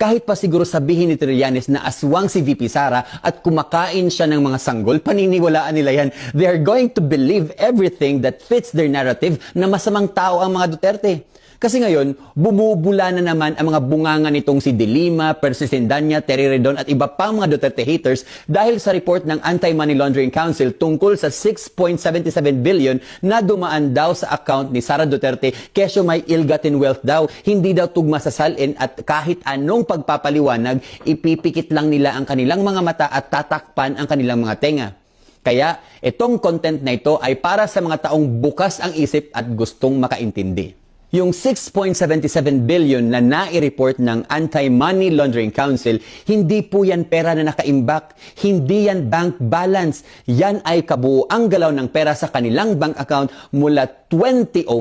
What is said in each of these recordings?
Kahit pa siguro sabihin ni Trillanes na aswang si VP Sara at kumakain siya ng mga sanggol, paniniwalaan nila yan. They are going to believe everything that fits their narrative na masamang tao ang mga Duterte. Kasi ngayon, bumubula na naman ang mga bunganga nitong si De Lima, Percy Sindanya, Terry Redon at iba pang mga Duterte haters dahil sa report ng Anti-Money Laundering Council tungkol sa 6.77 billion na dumaan daw sa account ni Sara Duterte kesyo may ill-gotten wealth daw. Hindi daw tugma sa salin at kahit anong pagpapaliwanag, ipipikit lang nila ang kanilang mga mata at tatakpan ang kanilang mga tenga. Kaya itong content na ito ay para sa mga taong bukas ang isip at gustong makaintindi. Yung 6.77 billion na nai-report ng Anti-Money Laundering Council, hindi po yan pera na nakaimbak. Hindi yan bank balance. Yan ay kabuuang galaw ng pera sa kanilang bank account mula 2005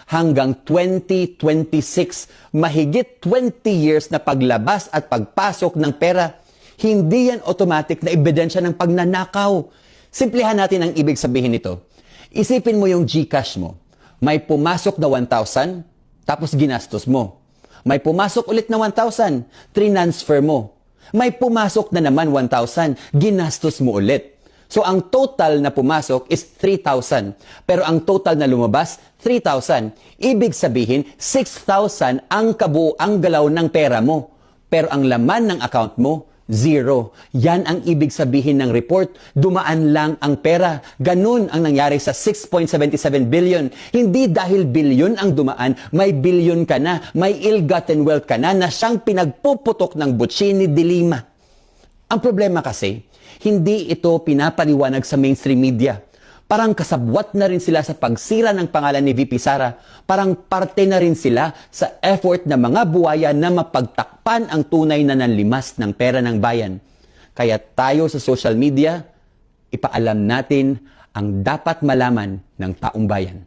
hanggang 2026. Mahigit 20 years na paglabas at pagpasok ng pera. Hindi yan automatic na ebidensya ng pagnanakaw. Simplihan natin ang ibig sabihin nito. Isipin mo yung GCash mo. May pumasok na 1,000, tapos ginastos mo. May pumasok ulit na 1,000, transfer mo. May pumasok na naman 1,000, ginastos mo ulit. So ang total na pumasok is 3,000. Pero ang total na lumabas, 3,000. Ibig sabihin, 6,000 ang kabuuang galaw ng pera mo. Pero ang laman ng account mo, 0. Yan ang ibig sabihin ng report. Dumaan lang ang pera. Ganun ang nangyari sa 6.77 billion. Hindi dahil bilyon ang dumaan, may bilyon ka na, may ill-gotten wealth ka na siyang pinagpuputok ng butsi ni De Lima. Ang problema kasi, hindi ito pinapaliwanag sa mainstream media. Parang kasabwat na rin sila sa pagsira ng pangalan ni VP Sara. Parang parte na rin sila sa effort ng mga buwaya na mapagtakpan ang tunay na nanlimas ng pera ng bayan. Kaya tayo sa social media, ipaalam natin ang dapat malaman ng taong bayan.